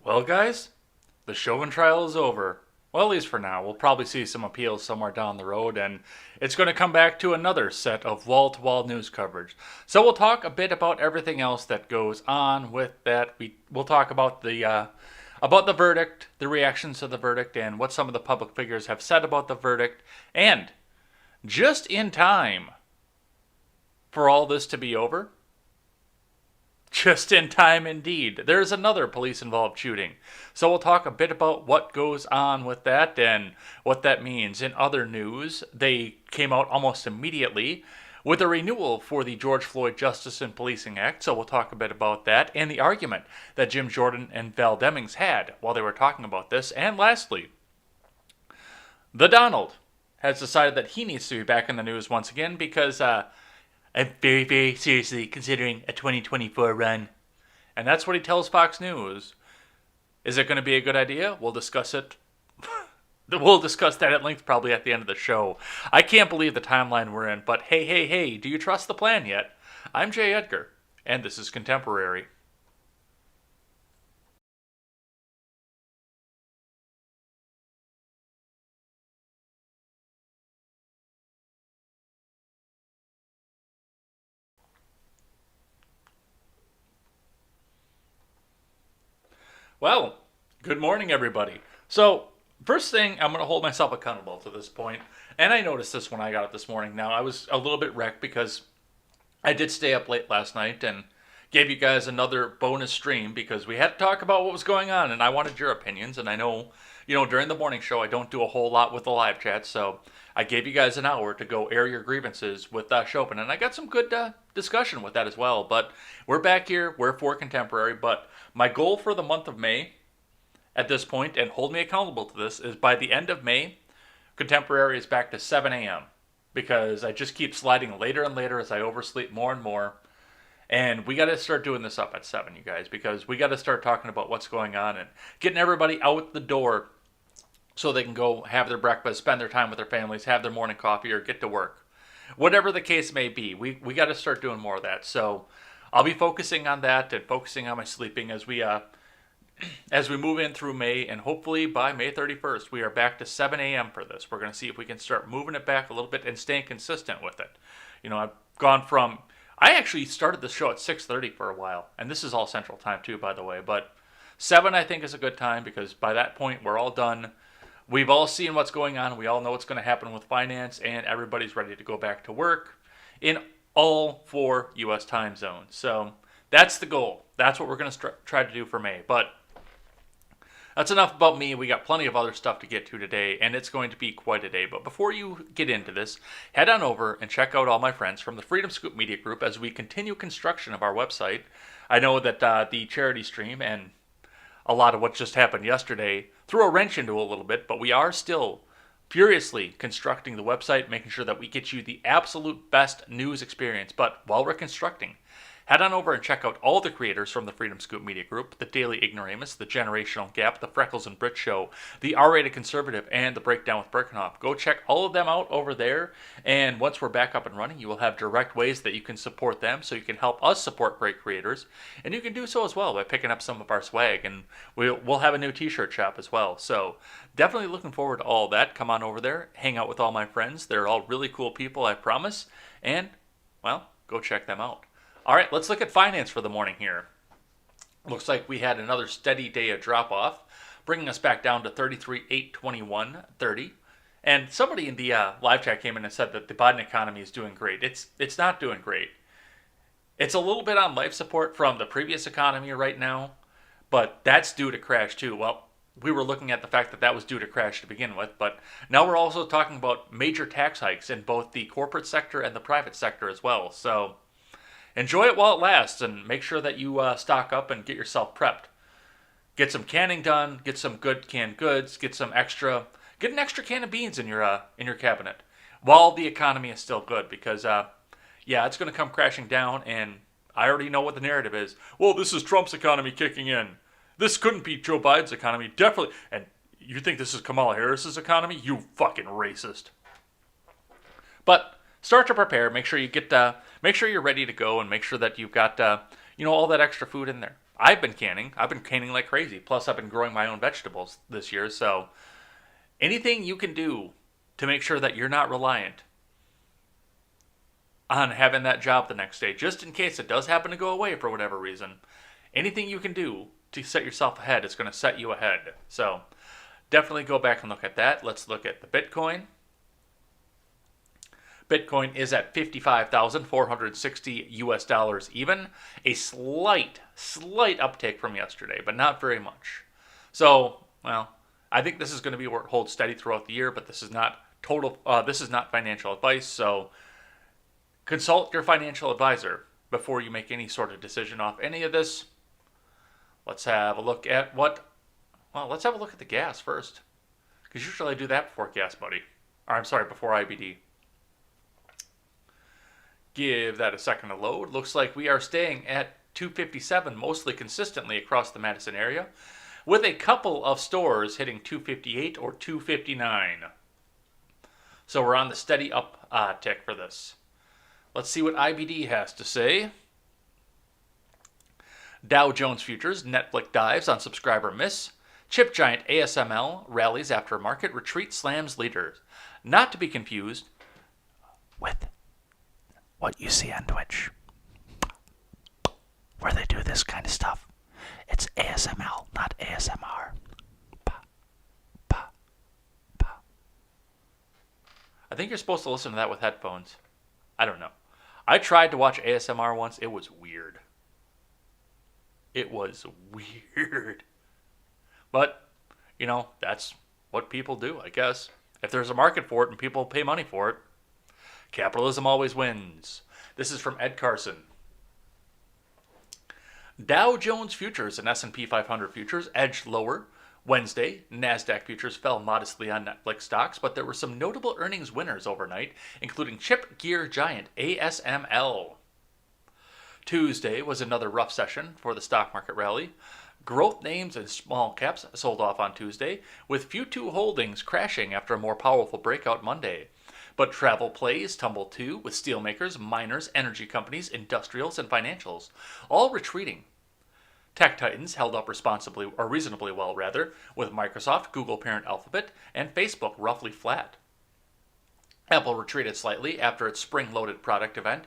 Well, guys, the Chauvin trial is over. Well, at least for now. We'll probably see some appeals somewhere down the road, and it's going to come back to another set of wall to wall news coverage. So, we'll talk a bit about everything else that goes on with that. We'll talk about the verdict, the reactions to the verdict, and what some of the public figures have said about the verdict. And just in time for all this to be over, just in time indeed. There's another police involved shooting. So we'll talk a bit about what goes on with that and what that means. In other news, they came out almost immediately with a renewal for the George Floyd Justice and Policing Act. So we'll talk a bit about that and the argument that Jim Jordan and Val Demings had while they were talking about this. And lastly, the Donald has decided that he needs to be back in the news once again because I'm very, very seriously considering a 2024 run. And that's what he tells Fox News. Is it going to be a good idea? We'll discuss it. We'll discuss that at length probably at the end of the show. I can't believe the timeline we're in, but hey, do you trust the plan yet? I'm Jay Edgar, and this is Contemporary. Well, good morning, everybody. So, first thing, I'm going to hold myself accountable to this point, and I noticed this when I got up this morning. Now, I was a little bit wrecked because I did stay up late last night and gave you guys another bonus stream because we had to talk about what was going on, and I wanted your opinions. And I know, during the morning show, I don't do a whole lot with the live chat, so I gave you guys an hour to go air your grievances with Chauvin, and I got some good discussion with that as well. But we're back here, we're for Contemporary, but my goal for the month of May at this point, and hold me accountable to this, is by the end of May, Contemporary is back to 7 a.m. because I just keep sliding later and later as I oversleep more and more. And we got to start doing this up at 7, you guys, because we got to start talking about what's going on and getting everybody out the door so they can go have their breakfast, spend their time with their families, have their morning coffee, or get to work. Whatever the case may be, we got to start doing more of that. So I'll be focusing on that and focusing on my sleeping as we move in through May, and hopefully by May 31st, we are back to 7 a.m. for this. We're going to see if we can start moving it back a little bit and staying consistent with it. I've gone from, I actually started the show at 6:30 for a while, and this is all Central Time too, by the way, but 7 I think is a good time because by that point, we're all done. We've all seen what's going on. We all know what's going to happen with finance, and everybody's ready to go back to work in all 4 U.S. time zones. So that's the goal. That's what we're going to try to do for May. But that's enough about me. We got plenty of other stuff to get to today, and it's going to be quite a day. But before you get into this, head on over and check out all my friends from the Freedom Scoop Media Group as we continue construction of our website. I know that the charity stream and a lot of what just happened yesterday threw a wrench into a little bit, but we are still furiously constructing the website, making sure that we get you the absolute best news experience. But while we're constructing, head on over and check out all the creators from the Freedom Scoop Media Group, the Daily Ignoramus, the Generational Gap, the Freckles and Brit Show, the R-Rated Conservative, and the Breakdown with Birkenhoff. Go check all of them out over there, and once we're back up and running, you will have direct ways that you can support them, so you can help us support great creators, and you can do so as well by picking up some of our swag, and we'll have a new t-shirt shop as well. So definitely looking forward to all that. Come on over there, hang out with all my friends. They're all really cool people, I promise, and, well, go check them out. All right, let's look at finance for the morning here. Looks like we had another steady day of drop-off, bringing us back down to 33,821.30. And somebody in the live chat came in and said that the Biden economy is doing great. It's not doing great. It's a little bit on life support from the previous economy right now, but that's due to crash too. Well, we were looking at the fact that that was due to crash to begin with, but now we're also talking about major tax hikes in both the corporate sector and the private sector as well. So enjoy it while it lasts, and make sure that you stock up and get yourself prepped. Get some canning done, get some good canned goods, get an extra can of beans in your cabinet while the economy is still good, because it's going to come crashing down, and I already know what the narrative is. Well, this is Trump's economy kicking in. This couldn't be Joe Biden's economy, definitely. And you think this is Kamala Harris's economy? You fucking racist. But start to prepare. Make sure you make sure you're ready to go, and make sure that you've got all that extra food in there. I've been canning. I've been canning like crazy. Plus, I've been growing my own vegetables this year. So anything you can do to make sure that you're not reliant on having that job the next day, just in case it does happen to go away for whatever reason, anything you can do to set yourself ahead is going to set you ahead. So definitely go back and look at that. Let's look at the Bitcoin. Bitcoin is at 55,460 US dollars even, a slight uptick from yesterday, but not very much. So, well, I think this is going to be where it holds steady throughout the year, but this is not this is not financial advice, so consult your financial advisor before you make any sort of decision off any of this. Let's have a look at let's have a look at the gas first, because usually I do that before Gas Buddy. Or I'm sorry, before IBD. Give that a second to load. Looks like we are staying at 257 mostly consistently across the Madison area, with a couple of stores hitting 258 or 259. So we're on the steady uptick for this. Let's see what IBD has to say. Dow Jones Futures, Netflix dives on subscriber miss. Chip giant ASML rallies after market retreat, slams leaders. Not to be confused with what you see on Twitch, where they do this kind of stuff. It's ASML, not ASMR. Pa, pa, pa. I think you're supposed to listen to that with headphones. I don't know. I tried to watch ASMR once. It was weird. It was weird. But, that's what people do, I guess. If there's a market for it and people pay money for it, capitalism always wins. This is from Ed Carson. Dow Jones Futures and S&P 500 Futures edged lower. Wednesday, NASDAQ futures fell modestly on Netflix stocks, but there were some notable earnings winners overnight, including chip gear giant ASML. Tuesday was another rough session for the stock market rally. Growth names and small caps sold off on Tuesday, with Q2 holdings crashing after a more powerful breakout Monday. But travel plays tumbled too, with steelmakers, miners, energy companies, industrials, and financials all retreating. Tech titans held up reasonably well, with Microsoft, Google parent Alphabet, and Facebook roughly flat. Apple retreated slightly after its spring-loaded product event,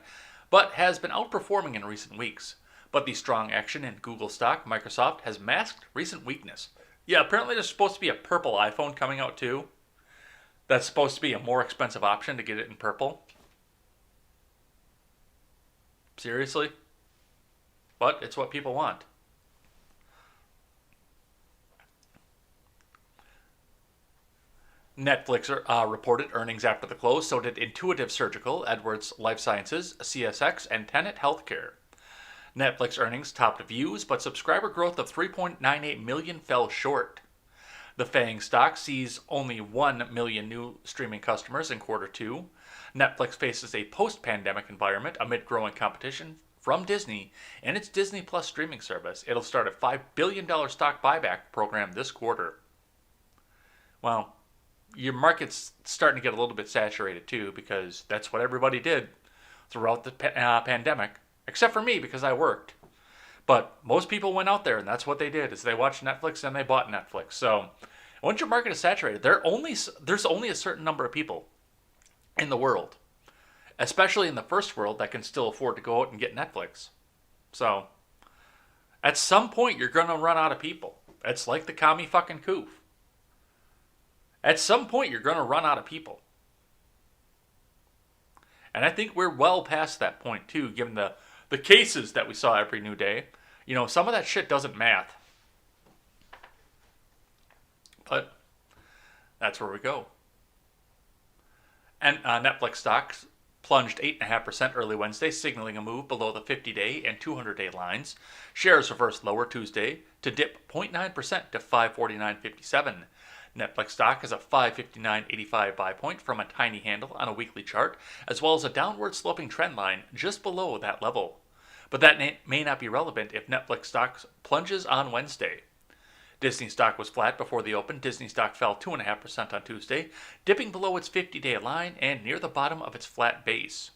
but has been outperforming in recent weeks. But the strong action in Google stock, Microsoft, has masked recent weakness. Yeah, apparently there's supposed to be a purple iPhone coming out too. That's supposed to be a more expensive option to get it in purple. Seriously? But it's what people want. Netflix reported earnings after the close, so did Intuitive Surgical, Edwards Life Sciences, CSX, and Tenet Healthcare. Netflix earnings topped views, but subscriber growth of 3.98 million fell short. The FANG stock sees only 1 million new streaming customers in quarter two. Netflix faces a post-pandemic environment amid growing competition from Disney and its Disney Plus streaming service. It'll start a $5 billion stock buyback program this quarter. Well, your market's starting to get a little bit saturated too, because that's what everybody did throughout the pandemic, except for me because I worked. But most people went out there, and that's what they did, is they watched Netflix and they bought Netflix. So once your market is saturated, there's only a certain number of people in the world, especially in the first world, that can still afford to go out and get Netflix. So at some point, you're going to run out of people. It's like the commie fucking coup. At some point, you're going to run out of people. And I think we're well past that point, too, given the cases that we saw every new day. Some of that shit doesn't math. But that's where we go. And Netflix stocks plunged 8.5% early Wednesday, signaling a move below the 50-day and 200-day lines. Shares reversed lower Tuesday to dip 0.9% to 549.57. Netflix stock has a 559.85 buy point from a tiny handle on a weekly chart, as well as a downward sloping trend line just below that level. But that may not be relevant if Netflix stock plunges on Wednesday. Disney stock was flat before the open. Disney stock fell 2.5% on Tuesday, dipping below its 50-day line and near the bottom of its flat base.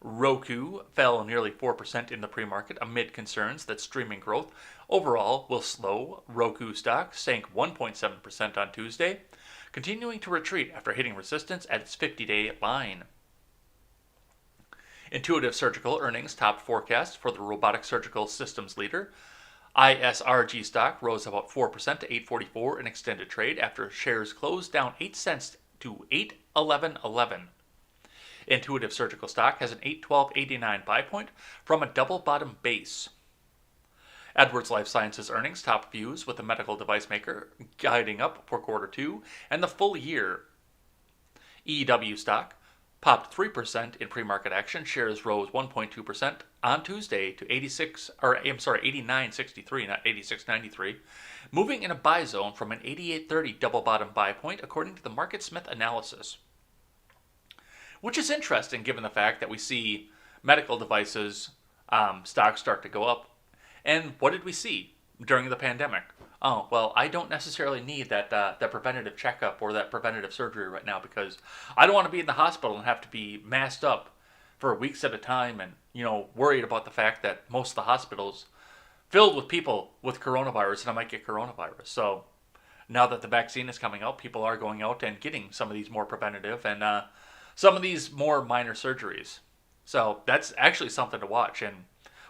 Roku fell nearly 4% in the pre-market amid concerns that streaming growth overall will slow. Roku stock sank 1.7% on Tuesday, continuing to retreat after hitting resistance at its 50-day line. Intuitive Surgical earnings topped forecasts for the robotic surgical systems leader. ISRG stock rose about 4% to 844 in extended trade after shares closed down 8 cents to 811.11. Intuitive Surgical stock has an 812.89 buy point from a double bottom base. Edwards Lifesciences earnings top views with the medical device maker guiding up for quarter 2 and the full year. EW stock popped 3% in pre-market action. Shares rose 1.2% on Tuesday to 89.63, not 86.93, moving in a buy zone from an 88.30 double bottom buy point according to the MarketSmith analysis. Which is interesting given the fact that we see medical devices stocks start to go up. And what did we see during the pandemic? Oh, well, I don't necessarily need that preventative checkup or that preventative surgery right now because I don't want to be in the hospital and have to be masked up for weeks at a time and, worried about the fact that most of the hospitals filled with people with coronavirus and I might get coronavirus. So now that the vaccine is coming out, people are going out and getting some of these more preventative and some of these more minor surgeries. So that's actually something to watch. And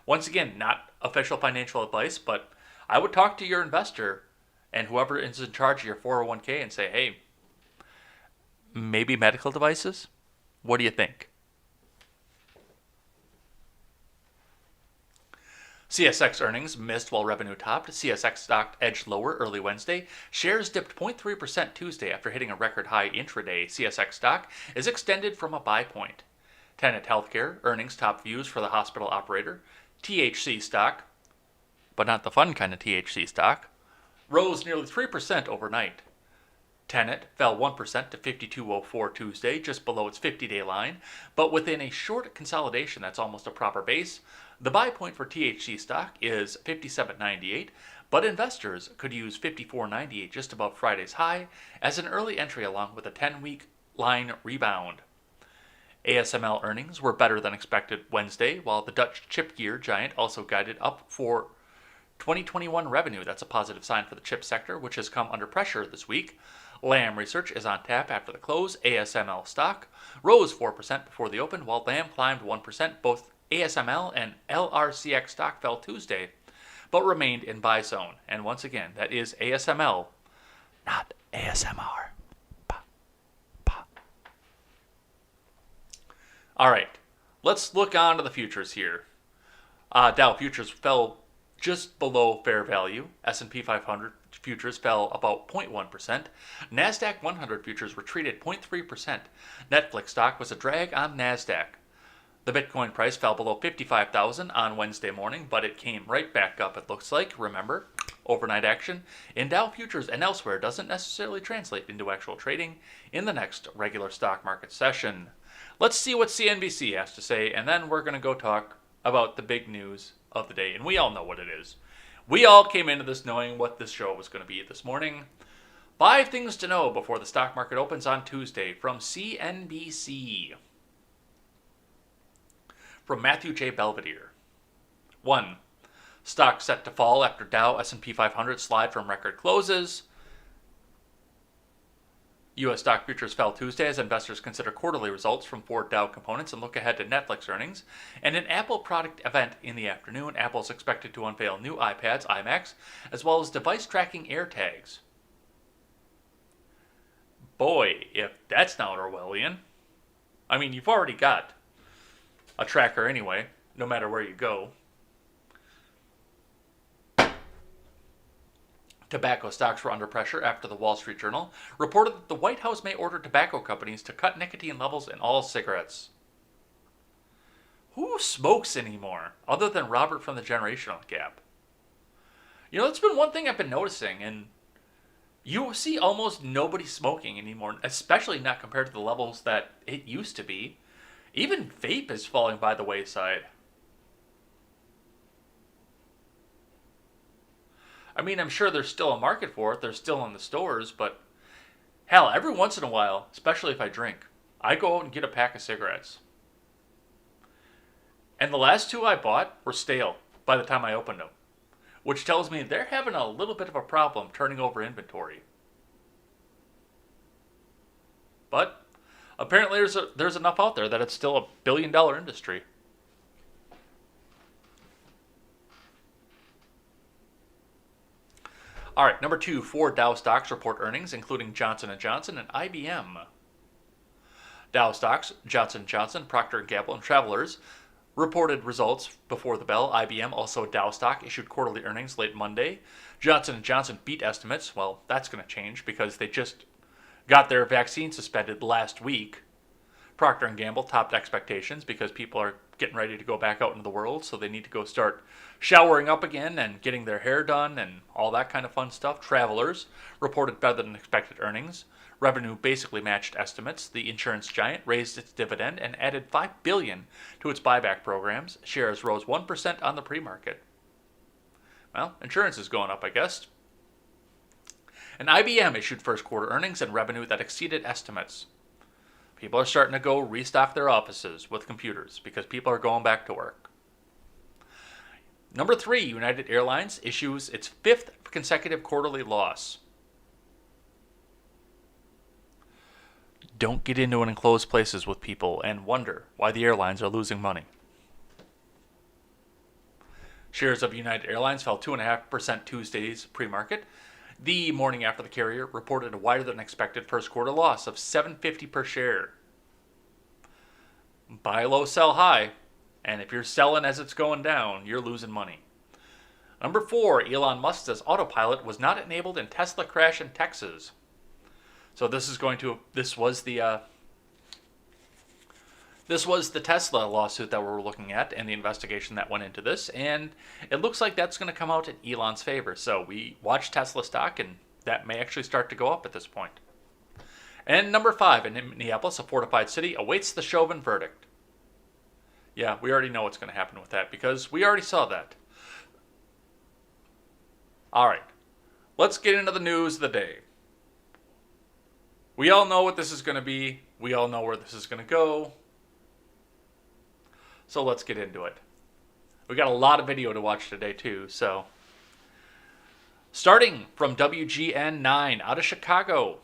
once again, not official financial advice, but I would talk to your investor and whoever is in charge of your 401k and say, hey, maybe medical devices? What do you think? CSX earnings missed while revenue topped. CSX stock edged lower early Wednesday. Shares dipped 0.3% Tuesday after hitting a record high intraday. CSX stock is extended from a buy point. Tenet Healthcare earnings top views for the hospital operator. THC stock, but not the fun kind of THC stock, rose nearly 3% overnight. Tenet fell 1% to 52.04 Tuesday, just below its 50-day line, but within a short consolidation that's almost a proper base. The buy point for THC stock is 57.98, but investors could use 54.98 just above Friday's high as an early entry along with a 10-week line rebound. ASML earnings were better than expected Wednesday, while the Dutch chip gear giant also guided up for 2021 revenue. That's a positive sign for the chip sector, which has come under pressure this week. Lam Research is on tap after the close. ASML stock rose 4% before the open, while Lam climbed 1%. Both ASML and LRCX stock fell Tuesday, but remained in buy zone. And once again, that is ASML, not ASMR. All right, let's look on to the futures here. Dow futures fell just below fair value. S&P 500 futures fell about 0.1%. NASDAQ 100 futures retreated 0.3%. Netflix stock was a drag on NASDAQ. The Bitcoin price fell below 55,000 on Wednesday morning, but it came right back up, it looks like. Remember, overnight action in Dow futures and elsewhere doesn't necessarily translate into actual trading in the next regular stock market session. Let's see what CNBC has to say, and then we're going to go talk about the big news of the day. And we all know what it is. We all came into this knowing what this show was going to be this morning. 5 things to know before the stock market opens on Tuesday from CNBC. From Matthew J. Belvedere. 1. Stock set to fall after Dow S&P 500 slide from record closes. U.S. stock futures fell Tuesday as investors consider quarterly results from 4 Dow components and look ahead to Netflix earnings. And an Apple product event in the afternoon, Apple is expected to unveil new iPads, iMacs, as well as device tracking AirTags. Boy, if that's not Orwellian. I mean, you've already got a tracker anyway, no matter where you go. Tobacco stocks were under pressure after the Wall Street Journal reported that the White House may order tobacco companies to cut nicotine levels in all cigarettes. Who smokes anymore, other than Robert from the Generational Gap? That's been one thing I've been noticing, and you see almost nobody smoking anymore, especially not compared to the levels that it used to be. Even vape is falling by the wayside. I mean, I'm sure there's still a market for it. They're still in the stores, but hell, every once in a while, especially if I drink, I go out and get a pack of cigarettes. And the last two I bought were stale by the time I opened them, which tells me they're having a little bit of a problem turning over inventory. But apparently there's enough out there that it's still a billion-dollar industry. All right, number 2, 4 Dow stocks report earnings, including Johnson & Johnson and IBM. Dow stocks, Johnson & Johnson, Procter & Gamble, and Travelers reported results before the bell. IBM, also Dow stock, issued quarterly earnings late Monday. Johnson & Johnson beat estimates. Well, that's going to change because they just got their vaccine suspended last week. Procter & Gamble topped expectations because people are getting ready to go back out into the world, so they need to go start showering up again and getting their hair done and all that kind of fun stuff. Travelers reported better than expected earnings. Revenue basically matched estimates. The insurance giant raised its dividend and added $5 billion to its buyback programs. Shares rose 1% on the pre-market. Well, insurance is going up, I guess. And IBM issued first quarter earnings and revenue that exceeded estimates. People are starting to go restock their offices with computers because people are going back to work. Number 3, United Airlines issues its 5th consecutive quarterly loss. Don't get into enclosed places with people and wonder why the airlines are losing money. Shares of United Airlines fell 2.5% Tuesday's pre-market. The morning after the carrier reported a wider than expected first quarter loss of $7.50 per share. Buy low, sell high, and if you're selling as it's going down, you're losing money. Number 4, Elon Musk says autopilot was not enabled in Tesla crash in Texas. So this was the Tesla lawsuit that we're looking at and the investigation that went into this, and it looks like that's going to come out in Elon's favor. So we watch Tesla stock, and that may actually start to go up at this point. And number 5, in Minneapolis, a fortified city awaits the Chauvin verdict. Yeah, we already know what's going to happen with that because we already saw that. All right, let's get into the news of the day. We all know what this is going to be. We all know where this is going to go. So let's get into it. We got a lot of video to watch today too, so. Starting from WGN 9 out of Chicago.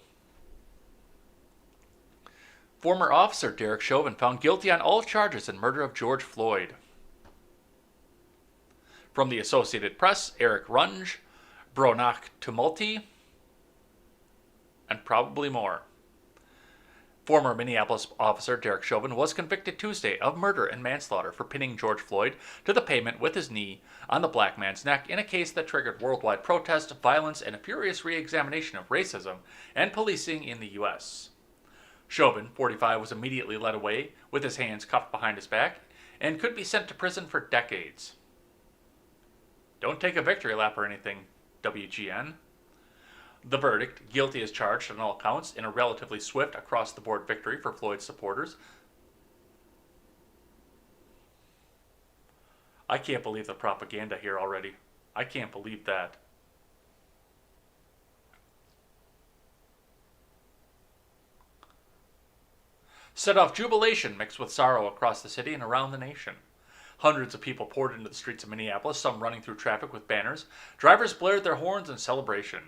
Former officer Derek Chauvin found guilty on all charges in murder of George Floyd. From the Associated Press, Eric Runge, Bronak Tumulty, and probably more. Former Minneapolis officer Derek Chauvin was convicted Tuesday of murder and manslaughter for pinning George Floyd to the pavement with his knee on the black man's neck in a case that triggered worldwide protest, violence, and a furious re-examination of racism and policing in the U.S. Chauvin, 45, was immediately led away with his hands cuffed behind his back and could be sent to prison for decades. Don't take a victory lap or anything, WGN. The verdict, guilty as charged on all counts in a relatively swift across-the-board victory for Floyd's supporters. I can't believe the propaganda here already. I can't believe that. Set off jubilation mixed with sorrow across the city and around the nation. Hundreds of people poured into the streets of Minneapolis, some running through traffic with banners. Drivers blared their horns in celebration.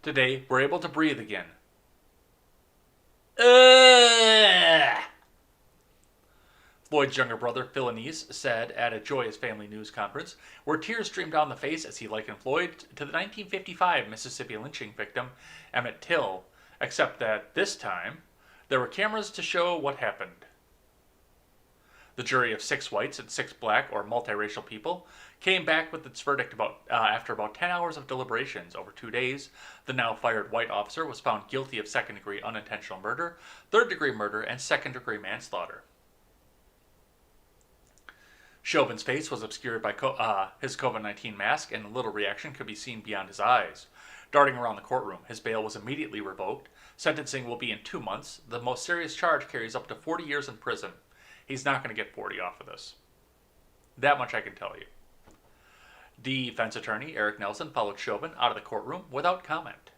Today, we're able to breathe again. Floyd's younger brother, Philanese, said at a joyous family news conference, where tears streamed down the face as he likened Floyd to the 1955 Mississippi lynching victim, Emmett Till, except that this time, there were cameras to show what happened. The jury of 6 whites and 6 black or multiracial people came back with its verdict after about 10 hours of deliberations over 2 days. The now fired white officer was found guilty of second-degree unintentional murder, third-degree murder, and second-degree manslaughter. Chauvin's face was obscured by his COVID-19 mask, and little reaction could be seen beyond his eyes. Darting around the courtroom, his bail was immediately revoked. Sentencing will be in 2 months. The most serious charge carries up to 40 years in prison. He's not going to get 40 off of this. That much I can tell you. Defense attorney Eric Nelson followed Chauvin out of the courtroom without comment.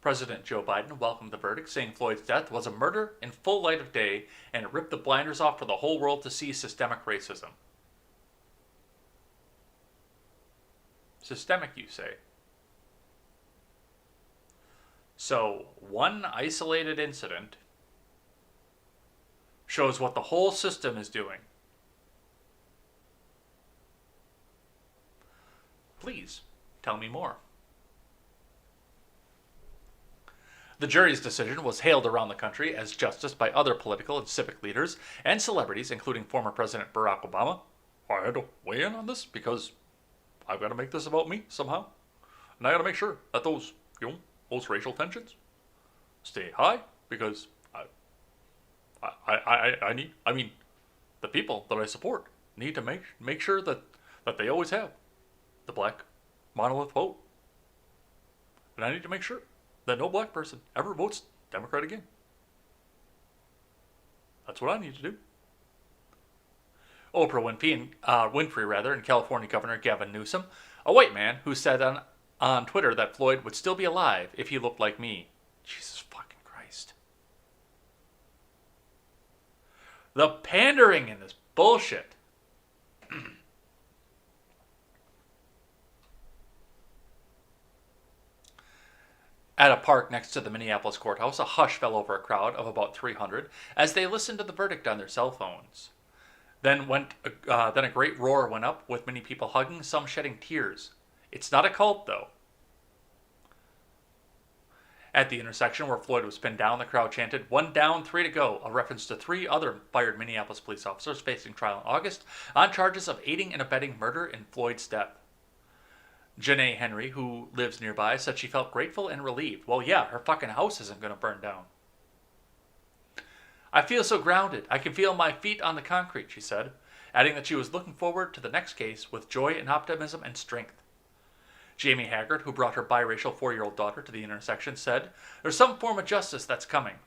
President Joe Biden welcomed the verdict, saying Floyd's death was a murder in full light of day and it ripped the blinders off for the whole world to see systemic racism. Systemic, you say? So, one isolated incident shows what the whole system is doing. Please, tell me more. The jury's decision was hailed around the country as justice by other political and civic leaders and celebrities, including former President Barack Obama. I had to weigh in on this because I've got to make this about me somehow. And I got to make sure that those racial tensions stay high because the people that I support need to make sure that they always have the black monolith vote. And I need to make sure that no black person ever votes Democrat again. That's what I need to do. Oprah Winfrey, and California Governor Gavin Newsom, a white man who said on Twitter that Floyd would still be alive if he looked like me. Jesus fucking Christ. The pandering in this bullshit. At a park next to the Minneapolis courthouse, a hush fell over a crowd of about 300 as they listened to the verdict on their cell phones. Then a great roar went up, with many people hugging, some shedding tears. It's not a cult, though. At the intersection where Floyd was pinned down, the crowd chanted, "One down, 3 to go," a reference to 3 other fired Minneapolis police officers facing trial in August on charges of aiding and abetting murder in Floyd's death. Janae Henry, who lives nearby, said she felt grateful and relieved. Well, yeah, her fucking house isn't going to burn down. "I feel so grounded. I can feel my feet on the concrete," she said, adding that she was looking forward to the next case with joy and optimism and strength. Jamie Haggard, who brought her biracial 4-year-old daughter to the intersection, said, "There's some form of justice that's coming."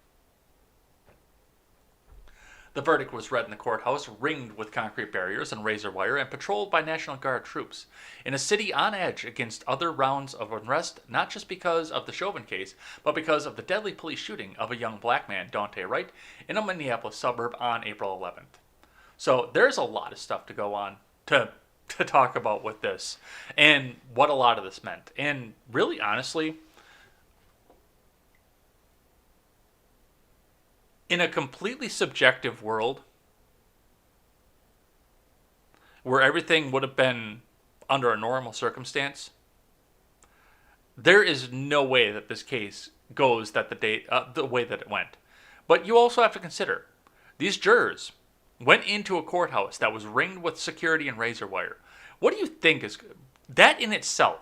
The verdict was read in the courthouse, ringed with concrete barriers and razor wire, and patrolled by National Guard troops, in a city on edge against other rounds of unrest, not just because of the Chauvin case, but because of the deadly police shooting of a young black man, Daunte Wright, in a Minneapolis suburb on April 11th. So there's a lot of stuff to go on to talk about with this, and what a lot of this meant. And really, honestly, in a completely subjective world where everything would have been under a normal circumstance, there is no way that this case goes the way that it went. But you also have to consider, these jurors went into a courthouse that was ringed with security and razor wire. What do you think is... That in itself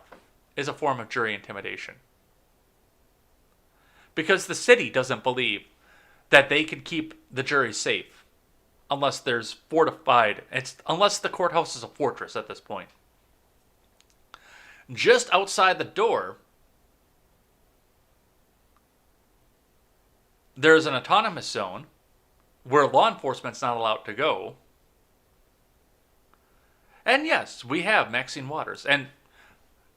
is a form of jury intimidation. Because the city doesn't believe that they can keep the jury safe unless there's unless the courthouse is a fortress at this point. Just outside the door, there's an autonomous zone where law enforcement's not allowed to go. And yes, we have Maxine Waters, and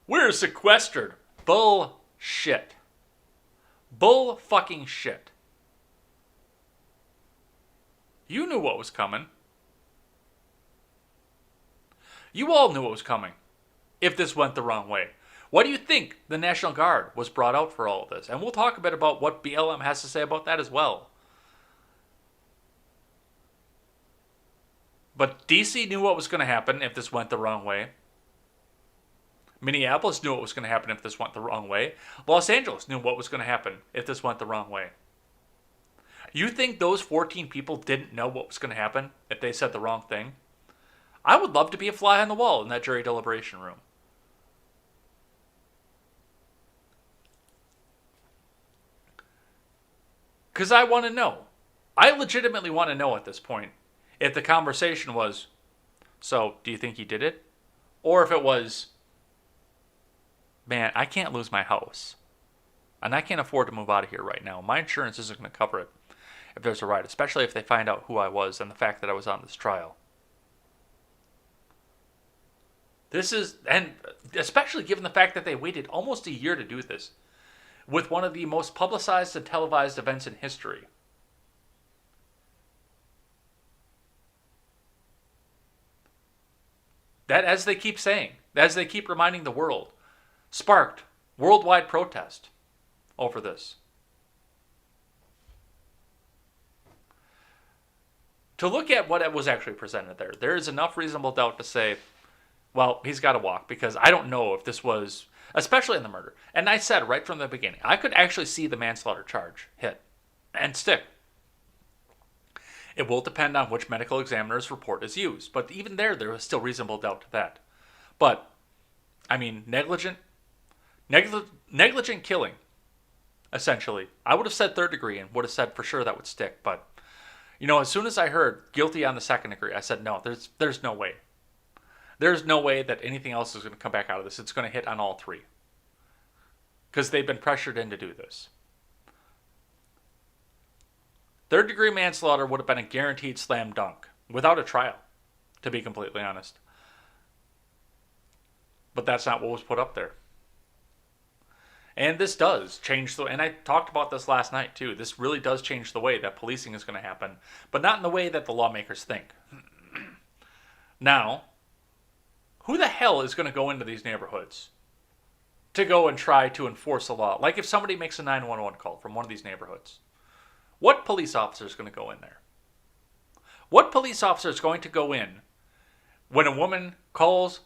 we're sequestered. Bullshit. Bull fucking shit. You knew what was coming. You all knew what was coming if this went the wrong way. Why do you think the National Guard was brought out for all of this? And we'll talk a bit about what BLM has to say about that as well. But DC knew what was going to happen if this went the wrong way. Minneapolis knew what was going to happen if this went the wrong way. Los Angeles knew what was going to happen if this went the wrong way. You think those 14 people didn't know what was going to happen if they said the wrong thing? I would love to be a fly on the wall in that jury deliberation room. Because I want to know. I legitimately want to know at this point if the conversation was, "So, do you think he did it?" Or if it was, "Man, I can't lose my house. And I can't afford to move out of here right now. My insurance isn't going to cover it if there's a riot, especially if they find out who I was and the fact that I was on this trial." This is, and especially given the fact that they waited almost a year to do this. with one of the most publicized and televised events in history. That, as they keep saying, as they keep reminding the world, sparked worldwide protest over this. To look at what was actually presented there is enough reasonable doubt to say, well, he's got to walk, because I don't know if this was, especially in the murder. And I said right from the beginning, I could actually see the manslaughter charge hit and stick. It will depend on which medical examiner's report is used, but even there was still reasonable doubt to that. But, I mean, negligent killing, essentially. I would have said third degree and would have said for sure that would stick, but, as soon as I heard guilty on the second degree, I said, no, there's no way. There's no way that anything else is going to come back out of this. It's going to hit on all three. Because they've been pressured in to do this. Third degree manslaughter would have been a guaranteed slam dunk, without a trial, to be completely honest. But that's not what was put up there. And this does change and I talked about this last night too, this really does change the way that policing is going to happen, but not in the way that the lawmakers think. Now, who the hell is going to go into these neighborhoods to go and try to enforce a law? Like if somebody makes a 911 call from one of these neighborhoods, what police officer is going to go in there? What police officer is going to go in when a woman calls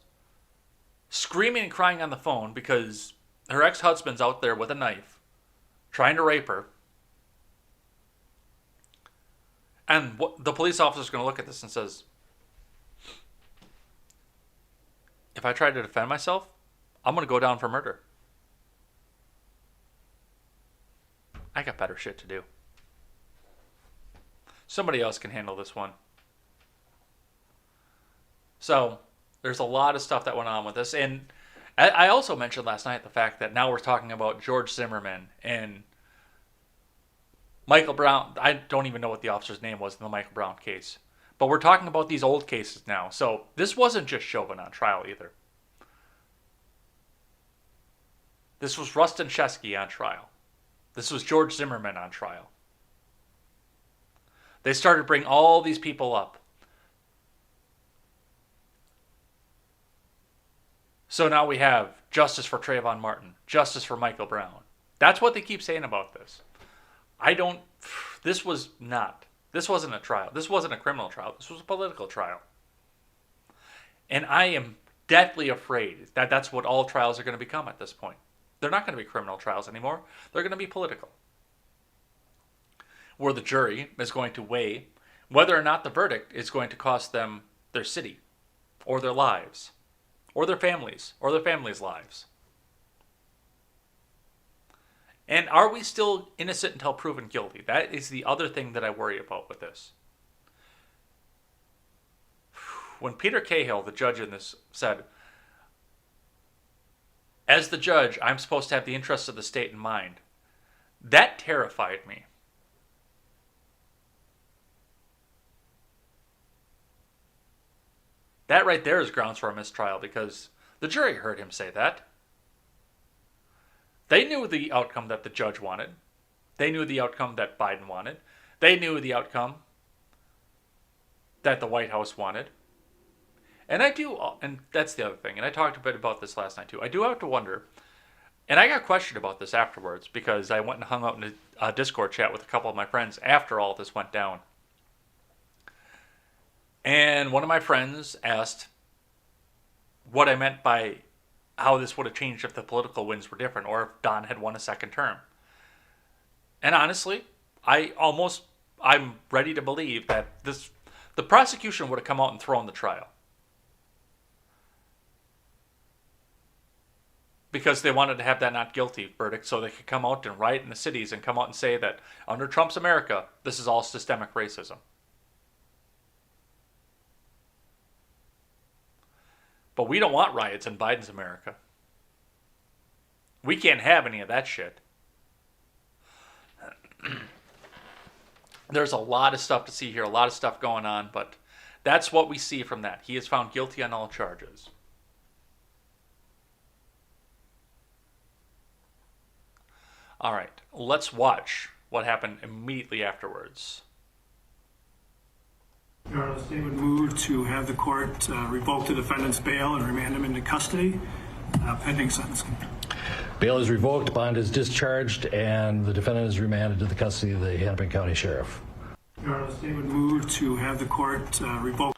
screaming and crying on the phone because her ex-husband's out there with a knife trying to rape her? And the police officer is going to look at this and says, if I try to defend myself, I'm going to go down for murder. I got better shit to do. Somebody else can handle this one. So, there's a lot of stuff that went on with this. And I also mentioned last night the fact that now we're talking about George Zimmerman and Michael Brown. I don't even know what the officer's name was in the Michael Brown case. But we're talking about these old cases now. So, this wasn't just Chauvin on trial either. This was Rustin Shesky on trial. This was George Zimmerman on trial. They started to bring all these people up. So now we have justice for Trayvon Martin, justice for Michael Brown. That's what they keep saying about this. This wasn't a trial. This wasn't a criminal trial. This was a political trial. And I am deathly afraid that that's what all trials are going to become at this point. They're not going to be criminal trials anymore. They're going to be political. Where the jury is going to weigh whether or not the verdict is going to cost them their city, or their lives, or their families, or their families' lives. And are we still innocent until proven guilty? That is the other thing that I worry about with this. When Peter Cahill, the judge in this, said, as the judge, I'm supposed to have the interests of the state in mind, that terrified me. That right there is grounds for a mistrial, because the jury heard him say that. They knew the outcome that the judge wanted. They knew the outcome that Biden wanted. They knew the outcome that the White House wanted. And that's the other thing, and I talked a bit about this last night too. I do have to wonder, and I got questioned about this afterwards, because I went and hung out in a Discord chat with a couple of my friends after all this went down. And one of my friends asked what I meant by how this would have changed if the political winds were different, or if Don had won a second term. And honestly, I'm ready to believe that the prosecution would have come out and thrown the trial. Because they wanted to have that not guilty verdict so they could come out and riot in the cities and come out and say that under Trump's America, this is all systemic racism. But we don't want riots in Biden's America. We can't have any of that shit. There's a lot of stuff to see here, a lot of stuff going on, but that's what we see from that. He is found guilty on all charges. All right, let's watch what happened immediately afterwards. Your Honor, the state would move to have the court revoke the defendant's bail and remand him into custody pending sentencing. Bail is revoked, bond is discharged, and the defendant is remanded to the custody of the Hennepin County Sheriff. Your Honor, the state would move to have the court revoke.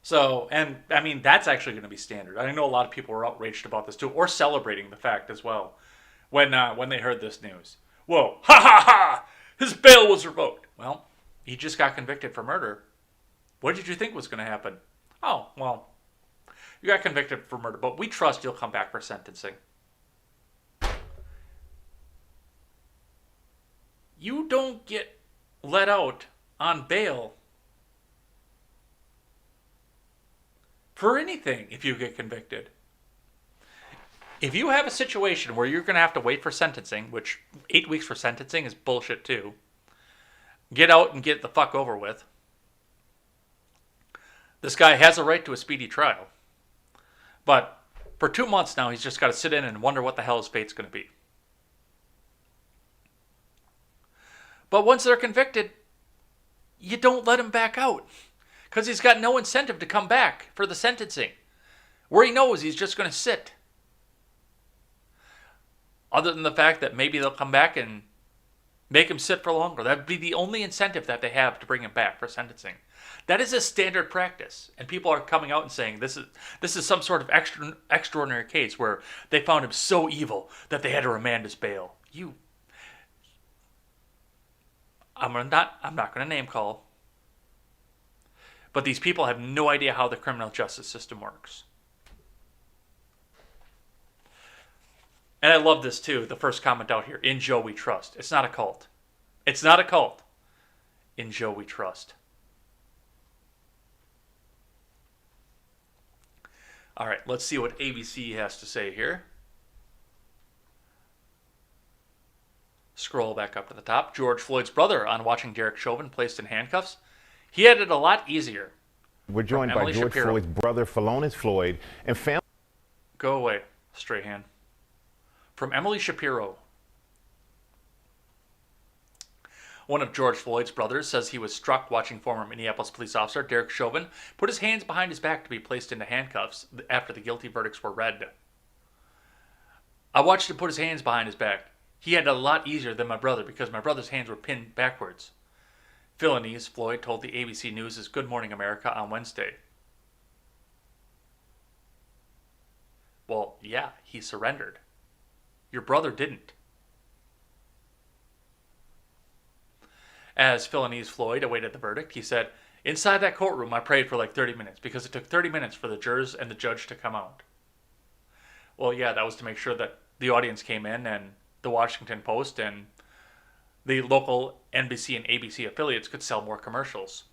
So, and I mean, that's actually going to be standard. I know a lot of people were outraged about this too, or celebrating the fact as well when they heard this news. Whoa, ha ha ha! His bail was revoked. Well, he just got convicted for murder. What did you think was going to happen? Oh, well, you got convicted for murder, but we trust you'll come back for sentencing. You don't get let out on bail for anything if you get convicted. If you have a situation where you're going to have to wait for sentencing, which 8 weeks for sentencing is bullshit too, get out and get it the fuck over with. This guy has a right to a speedy trial. But for 2 months now, he's just got to sit in and wonder what the hell his fate's going to be. But once they're convicted, you don't let him back out. Because he's got no incentive to come back for the sentencing. Where he knows he's just going to sit. Other than the fact that maybe they'll come back and make him sit for longer. That would be the only incentive that they have to bring him back for sentencing. That is a standard practice. And people are coming out and saying this is some sort of extraordinary case where they found him so evil that they had to remand his bail. I'm not going to name call. But these people have no idea how the criminal justice system works. And I love this too, the first comment out here. In Joe we trust. It's not a cult. It's not a cult. In Joe we trust. All right, let's see what ABC has to say here. Scroll back up to the top. George Floyd's brother on watching Derek Chauvin placed in handcuffs. He had it a lot easier. We're joined by George Floyd's brother, Philonise Floyd, and family. Go away, Strahan. From Emily Shapiro. One of George Floyd's brothers says he was struck watching former Minneapolis police officer Derek Chauvin put his hands behind his back to be placed into handcuffs after the guilty verdicts were read. I watched him put his hands behind his back. He had it a lot easier than my brother because my brother's hands were pinned backwards. Philonise Floyd told the ABC News' Good Morning America on Wednesday. Well, yeah, he surrendered. Your brother didn't. As Philonise Floyd awaited the verdict, he said, "Inside that courtroom, I prayed for like 30 minutes because it took 30 minutes for the jurors and the judge to come out." Well, yeah, that was to make sure that the audience came in and the Washington Post and the local NBC and ABC affiliates could sell more commercials.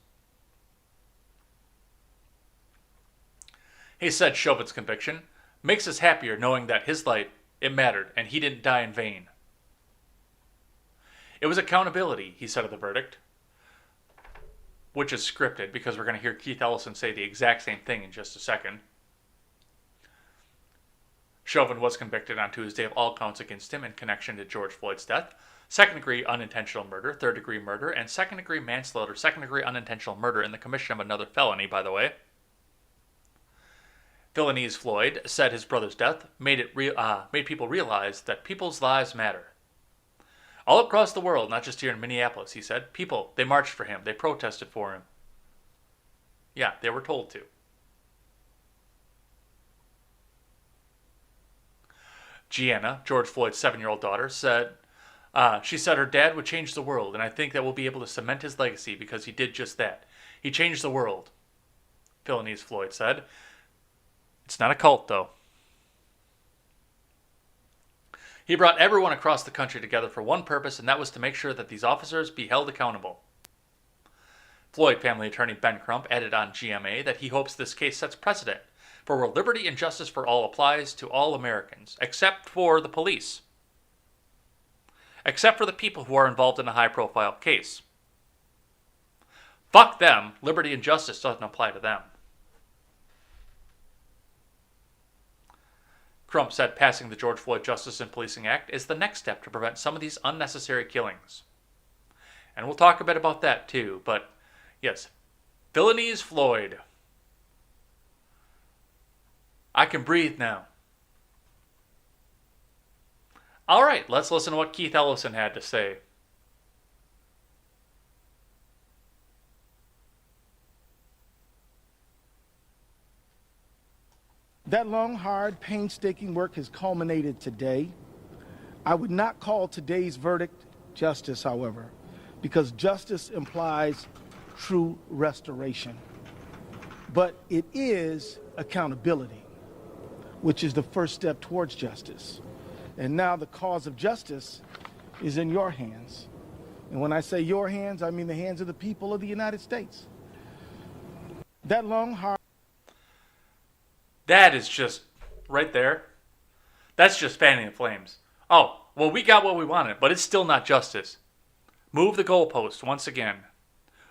He said Chauvin's conviction makes us happier knowing that his life, it mattered, and he didn't die in vain. It was accountability, he said of the verdict, which is scripted because we're going to hear Keith Ellison say the exact same thing in just a second. Chauvin was convicted on Tuesday of all counts against him in connection to George Floyd's death: second-degree unintentional murder, third-degree murder, and second-degree manslaughter, second-degree unintentional murder in the commission of another felony, by the way. Philonise Floyd said his brother's death made people realize that people's lives matter. All across the world, not just here in Minneapolis, he said, people, they marched for him, they protested for him. Yeah, they were told to. Gianna, George Floyd's 7-year-old daughter, said, she said her dad would change the world, and I think that we'll be able to cement his legacy because he did just that. He changed the world, Philonise Floyd said. It's not a cult, though. He brought everyone across the country together for one purpose, and that was to make sure that these officers be held accountable. Floyd family attorney Ben Crump added on GMA that he hopes this case sets precedent for where liberty and justice for all applies to all Americans, except for the police. Except for the people who are involved in a high-profile case. Fuck them. Liberty and justice doesn't apply to them. Trump said passing the George Floyd Justice in Policing Act is the next step to prevent some of these unnecessary killings. And we'll talk a bit about that too, but yes, Philonise Floyd. I can breathe now. All right, let's listen to what Keith Ellison had to say. That long, hard, painstaking work has culminated today. I would not call today's verdict justice, however, because justice implies true restoration. But it is accountability, which is the first step towards justice. And now the cause of justice is in your hands. And when I say your hands, I mean the hands of the people of the United States. That long, hard... That is just, right there, that's just fanning the flames. Oh, well, we got what we wanted, but it's still not justice. Move the goalpost once again.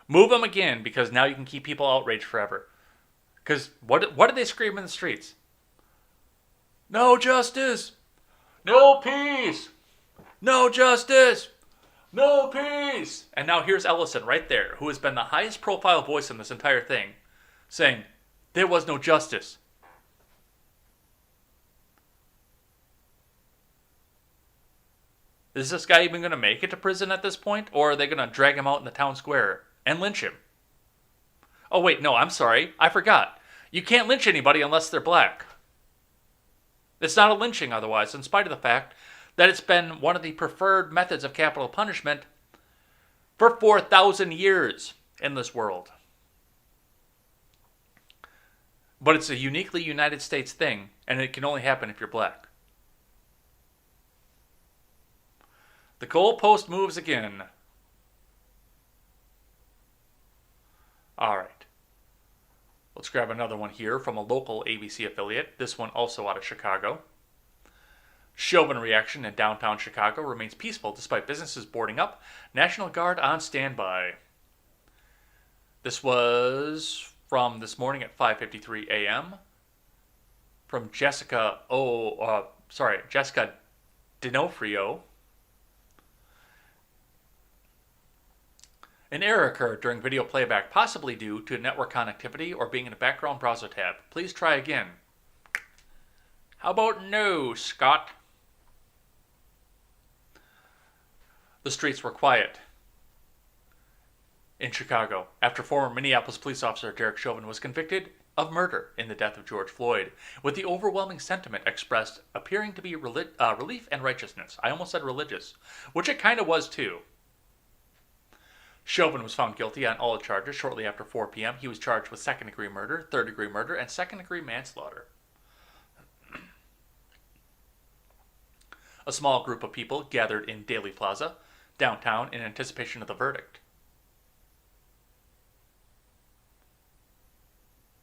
Move them again, because now you can keep people outraged forever. Because what did they scream in the streets? No justice! No peace! No justice! No peace! And now here's Ellison right there, who has been the highest profile voice in this entire thing, saying, there was no justice. Is this guy even going to make it to prison at this point? Or are they going to drag him out in the town square and lynch him? Oh, wait, no, I'm sorry. I forgot. You can't lynch anybody unless they're black. It's not a lynching otherwise, in spite of the fact that it's been one of the preferred methods of capital punishment for 4,000 years in this world. But it's a uniquely United States thing, and it can only happen if you're black. The goalpost moves again. All right. Let's grab another one here from a local ABC affiliate. This one also out of Chicago. Chauvin reaction in downtown Chicago remains peaceful despite businesses boarding up. National Guard on standby. This was from this morning at 5:53 a.m. From Jessica D'Onofrio. An error occurred during video playback, possibly due to network connectivity or being in a background browser tab. Please try again. How about no, Scott? The streets were quiet in Chicago after former Minneapolis police officer Derek Chauvin was convicted of murder in the death of George Floyd, with the overwhelming sentiment expressed appearing to be relief and righteousness. I almost said religious, which it kind of was too. Chauvin was found guilty on all charges shortly after 4 p.m. He was charged with second-degree murder, third-degree murder, and second-degree manslaughter. A small group of people gathered in Daley Plaza, downtown, in anticipation of the verdict.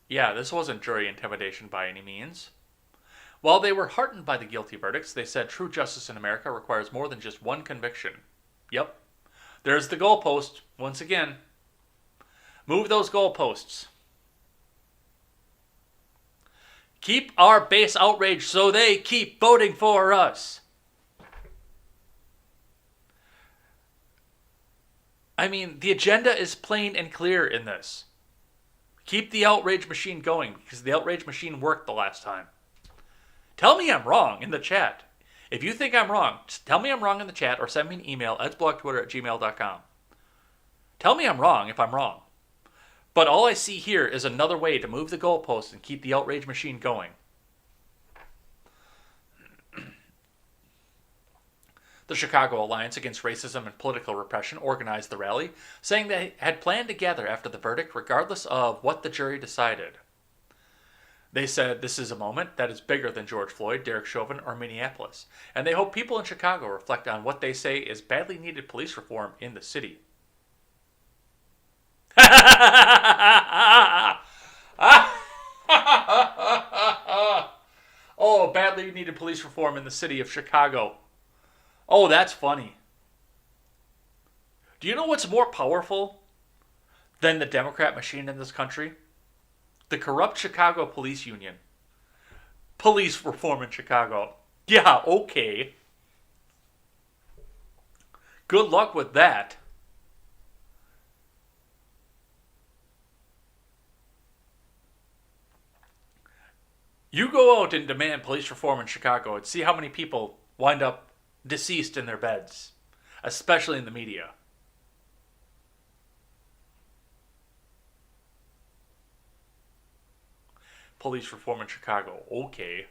Yeah, this wasn't jury intimidation by any means. While they were heartened by the guilty verdicts, they said true justice in America requires more than just one conviction. Yep. There's the goalpost, once again. Move those goalposts. Keep our base outraged so they keep voting for us. I mean, the agenda is plain and clear in this. Keep the outrage machine going, because the outrage machine worked the last time. Tell me I'm wrong in the chat. If you think I'm wrong, just tell me I'm wrong in the chat or send me an email, edsblogtwitter@gmail.com. Tell me I'm wrong if I'm wrong. But all I see here is another way to move the goalposts and keep the outrage machine going. The Chicago Alliance Against Racism and Political Repression organized the rally, saying they had planned to gather after the verdict regardless of what the jury decided. They said this is a moment that is bigger than George Floyd, Derek Chauvin, or Minneapolis, and they hope people in Chicago reflect on what they say is badly needed police reform in the city. Oh, badly needed police reform in the city of Chicago. Oh, that's funny. Do you know what's more powerful than the Democrat machine in this country? The corrupt Chicago Police Union. police reform in Chicago. Yeah, okay. Good luck with that. You go out and demand police reform in Chicago and see how many people wind up deceased in their beds, especially in the media. Police reform in Chicago. Okay.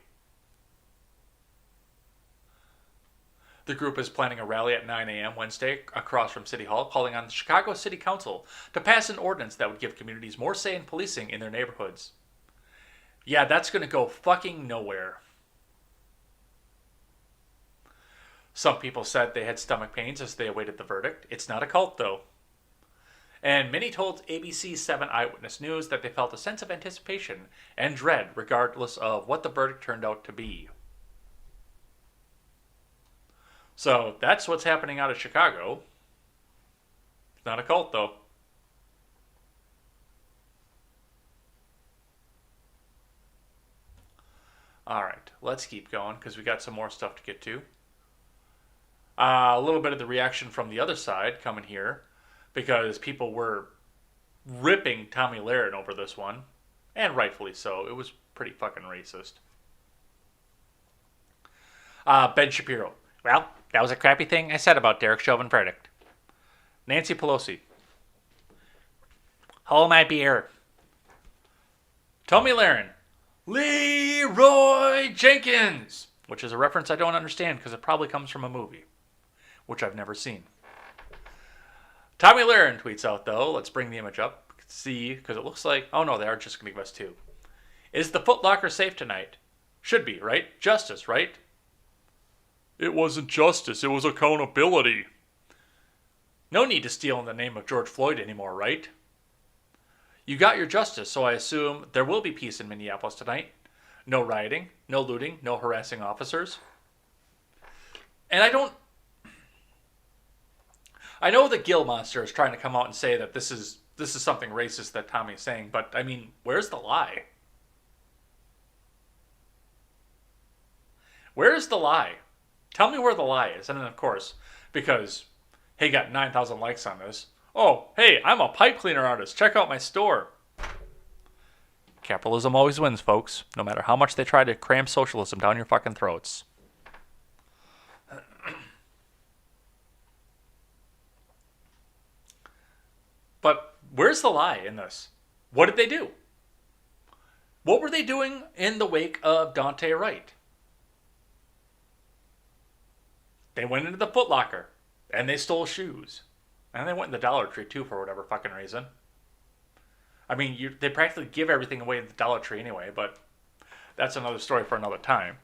The group is planning a rally at 9 a.m. Wednesday across from City Hall, calling on the Chicago City Council to pass an ordinance that would give communities more say in policing in their neighborhoods. Yeah, that's going to go fucking nowhere. Some people said they had stomach pains as they awaited the verdict. It's not a cult, though. And many told ABC 7 Eyewitness News that they felt a sense of anticipation and dread regardless of what the verdict turned out to be. So that's what's happening out of Chicago. It's not a cult, though. All right, let's keep going because we got some more stuff to get to. A little bit of the reaction from the other side coming here because people were ripping Tomi Lahren over this one, and rightfully so. It was pretty fucking racist. Ben Shapiro. Well, that was a crappy thing I said about Derek Chauvin verdict. Nancy Pelosi. Hold my beer. Tomi Lahren. Leroy Jenkins, which is a reference I don't understand because it probably comes from a movie, which I've never seen. Tomi Lahren tweets out, though, let's bring the image up, see, because it looks like, oh no, they are just going to give us two. Is the Foot Locker safe tonight? Should be, right? Justice, right? It wasn't justice, it was accountability. No need to steal in the name of George Floyd anymore, right? You got your justice, so I assume there will be peace in Minneapolis tonight. No rioting, no looting, no harassing officers. And I know the Gill Monster is trying to come out and say that this is something racist that Tommy's saying, but I mean, where's the lie? Where's the lie? Tell me where the lie is. And then, of course, because he got 9,000 likes on this. Oh, hey, I'm a pipe cleaner artist. Check out my store. Capitalism always wins, folks, no matter how much they try to cram socialism down your fucking throats. But where's the lie in this? What did they do? What were they doing in the wake of Daunte Wright? They went into the Foot Locker, and they stole shoes. And they went in the Dollar Tree, too, for whatever fucking reason. I mean, they practically give everything away at the Dollar Tree anyway, but that's another story for another time.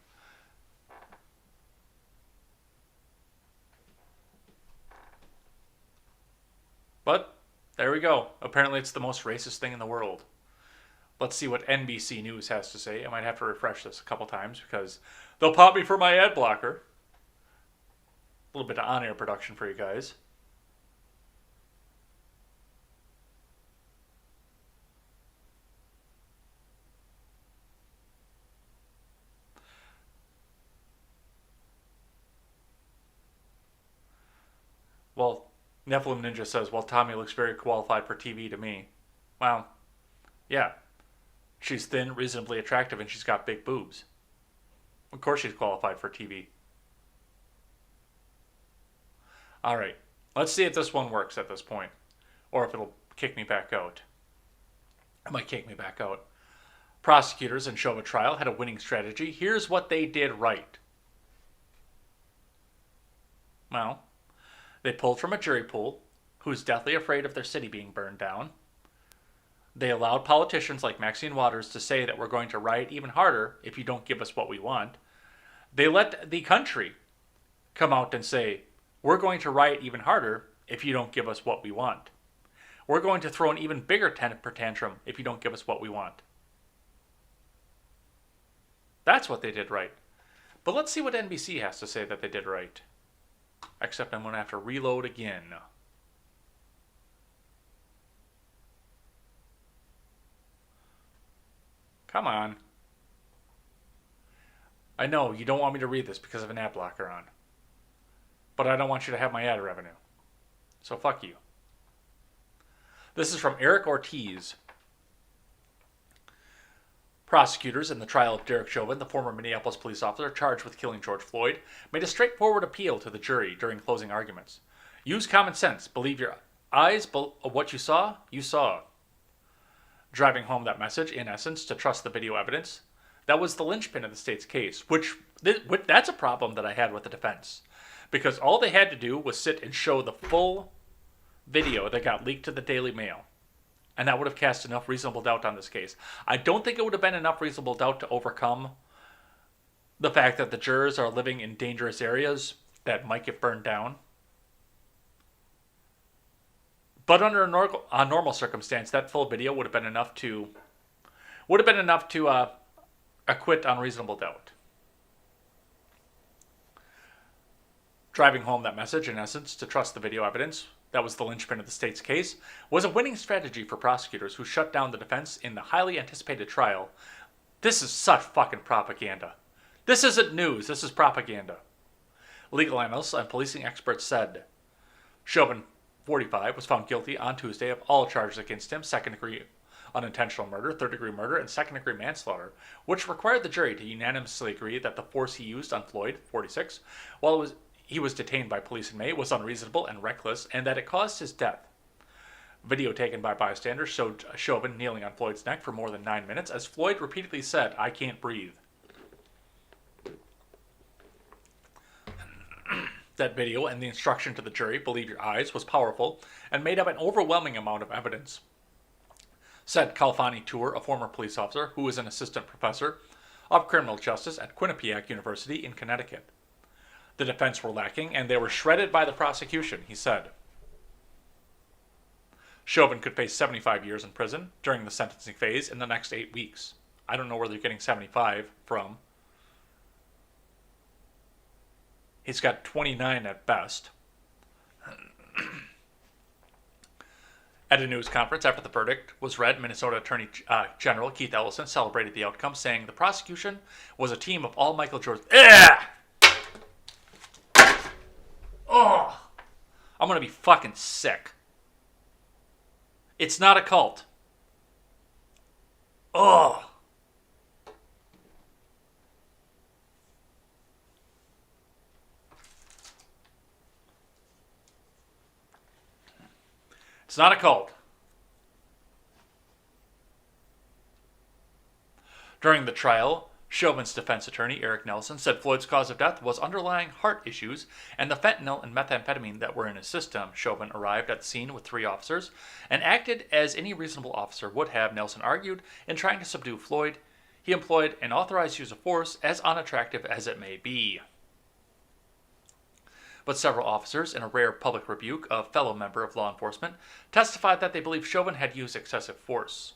But there we go. Apparently it's the most racist thing in the world. Let's see what NBC News has to say. I might have to refresh this a couple times because they'll pop me for my ad blocker. A little bit of on-air production for you guys. Well, Nephilim Ninja says, well, Tomi looks very qualified for TV to me. Well, yeah. She's thin, reasonably attractive, and she's got big boobs. Of course she's qualified for TV. All right. Let's see if this one works at this point. Or if it'll kick me back out. It might kick me back out. Prosecutors in Chauvin trial had a winning strategy. Here's what they did right. Well, they pulled from a jury pool who's deathly afraid of their city being burned down. They allowed politicians like Maxine Waters to say that we're going to riot even harder if you don't give us what we want. They let the country come out and say, we're going to riot even harder if you don't give us what we want. We're going to throw an even bigger temper tantrum if you don't give us what we want. That's what they did right. But let's see what NBC has to say that they did right. Except I'm going to have to reload again. Come on. I know you don't want me to read this because of an ad blocker on. But I don't want you to have my ad revenue. So fuck you. This is from Eric Ortiz. Prosecutors in the trial of Derek Chauvin, the former Minneapolis police officer charged with killing George Floyd, made a straightforward appeal to the jury during closing arguments. Use common sense. Believe your eyes. What you saw, you saw. Driving home that message, in essence, to trust the video evidence. That was the linchpin of the state's case, which that's a problem that I had with the defense. Because all they had to do was sit and show the full video that got leaked to the Daily Mail. And that would have cast enough reasonable doubt on this case. I don't think it would have been enough reasonable doubt to overcome the fact that the jurors are living in dangerous areas that might get burned down. But under a normal circumstance, that full video would have been enough to acquit on reasonable doubt. Driving home that message, in essence, to trust the video evidence, that was the linchpin of the state's case, was a winning strategy for prosecutors who shut down the defense in the highly anticipated trial. This is such fucking propaganda. This isn't news, this is propaganda. Legal analysts and policing experts said Chauvin, 45, was found guilty on Tuesday of all charges against him, second-degree unintentional murder, third-degree murder, and second-degree manslaughter, which required the jury to unanimously agree that the force he used on Floyd, 46, while he was detained by police in May, was unreasonable and reckless, and that it caused his death. Video taken by bystanders showed Chauvin kneeling on Floyd's neck for more than 9 minutes, as Floyd repeatedly said, "I can't breathe." That video and the instruction to the jury, "Believe your eyes," was powerful and made up an overwhelming amount of evidence, said Kalfani Tour, a former police officer who was an assistant professor of criminal justice at Quinnipiac University in Connecticut. The defense were lacking, and they were shredded by the prosecution, he said. Chauvin could face 75 years in prison during the sentencing phase in the next 8 weeks. I don't know where they're getting 75 from. He's got 29 at best. At a news conference after the verdict was read, Minnesota Attorney General Keith Ellison celebrated the outcome, saying the prosecution was a team of all Michael Jordan. Oh, I'm going to be fucking sick. It's not a cult. Oh. It's not a cult. During the trial, Chauvin's defense attorney, Eric Nelson, said Floyd's cause of death was underlying heart issues and the fentanyl and methamphetamine that were in his system. Chauvin arrived at the scene with 3 officers and acted as any reasonable officer would have, Nelson argued, in trying to subdue Floyd. He employed an authorized use of force, as unattractive as it may be. But several officers, in a rare public rebuke of fellow member of law enforcement, testified that they believed Chauvin had used excessive force.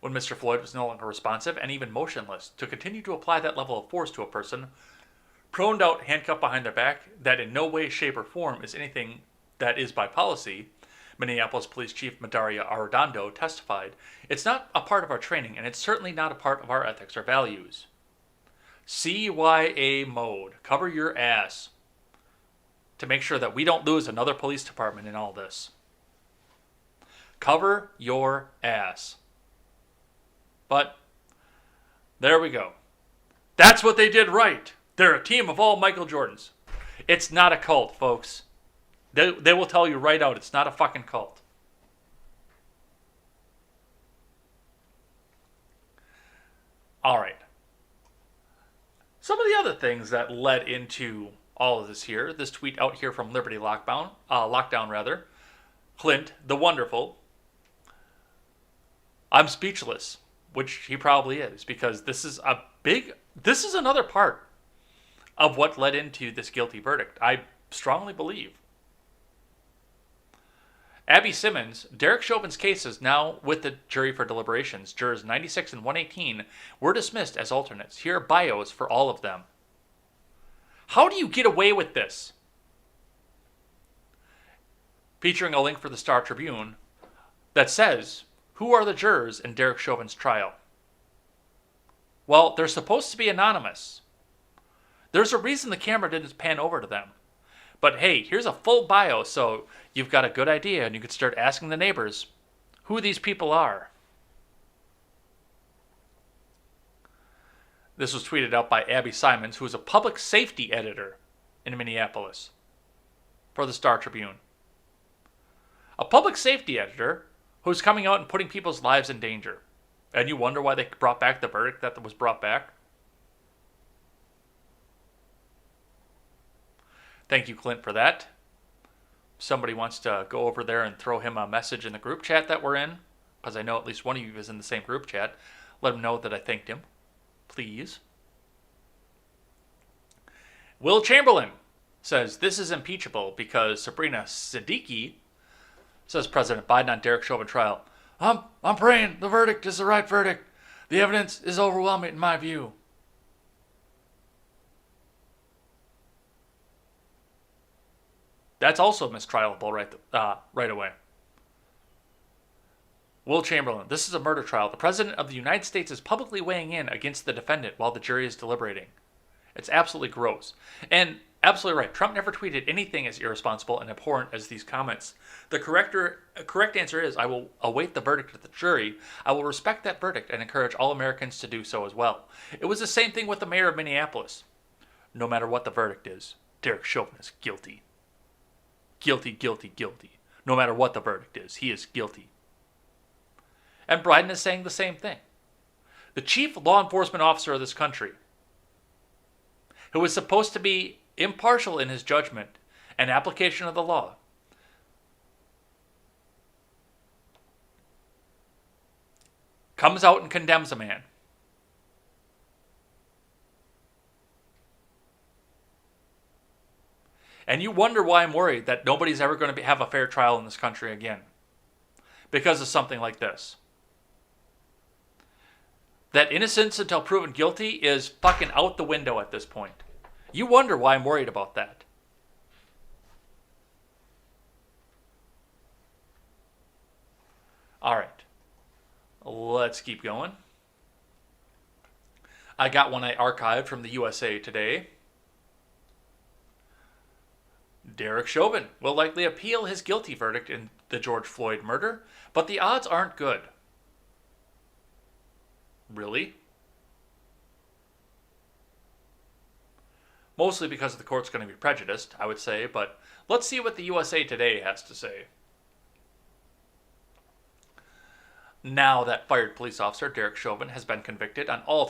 When Mr. Floyd was no longer responsive and even motionless, to continue to apply that level of force to a person, proned out, handcuffed behind their back, that in no way, shape, or form is anything that is by policy, Minneapolis Police Chief Madaria Arradondo testified, "It's not a part of our training, and it's certainly not a part of our ethics or values." CYA mode. Cover your ass. To make sure that we don't lose another police department in all this. Cover your ass. But there we go. That's what they did right. They're a team of all Michael Jordans. It's not a cult, folks. They will tell you right out, it's not a fucking cult. All right. Some of the other things that led into all of this here, this tweet out here from Liberty Lockdown. Clint, the wonderful. I'm speechless, which he probably is, because this is another part of what led into this guilty verdict, I strongly believe. Abby Simmons, Derek Chauvin's case is now with the jury for deliberations. Jurors 96 and 118 were dismissed as alternates. Here are bios for all of them. How do you get away with this? Featuring a link for the Star Tribune that says, who are the jurors in Derek Chauvin's trial? Well, they're supposed to be anonymous. There's a reason the camera didn't pan over to them. But hey, here's a full bio, so you've got a good idea, and you could start asking the neighbors who these people are. This was tweeted out by Abby Simons, who is a public safety editor in Minneapolis for the Star Tribune. A public safety editor who's coming out and putting people's lives in danger. And you wonder why they brought back the verdict that was brought back? Thank you, Clint, for that. Somebody wants to go over there and throw him a message in the group chat that we're in, because I know at least one of you is in the same group chat. Let him know that I thanked him. Please. Will Chamberlain says this is impeachable because Sabrina Siddiqui says President Biden on Derek Chauvin trial. I'm praying the verdict is the right verdict. The evidence is overwhelming in my view. That's also mistrialable right away. Will Chamberlain, this is a murder trial. The President of the United States is publicly weighing in against the defendant while the jury is deliberating. It's absolutely gross. And absolutely right. Trump never tweeted anything as irresponsible and abhorrent as these comments. The correct answer is, I will await the verdict of the jury. I will respect that verdict and encourage all Americans to do so as well. It was the same thing with the mayor of Minneapolis. No matter what the verdict is, Derek Chauvin is guilty. Guilty, guilty, guilty. No matter what the verdict is, he is guilty. And Biden is saying the same thing. The chief law enforcement officer of this country, who is supposed to be impartial in his judgment and application of the law, comes out and condemns a man. And you wonder why I'm worried that nobody's ever going to have a fair trial in this country again. Because of something like this. That innocence until proven guilty is fucking out the window at this point. You wonder why I'm worried about that. All right. Let's keep going. I got one I archived from the USA Today. Derek Chauvin will likely appeal his guilty verdict in the George Floyd murder, but the odds aren't good. Really? Mostly because the court's going to be prejudiced, I would say, but let's see what the USA Today has to say. Now that fired police officer Derek Chauvin has been convicted on all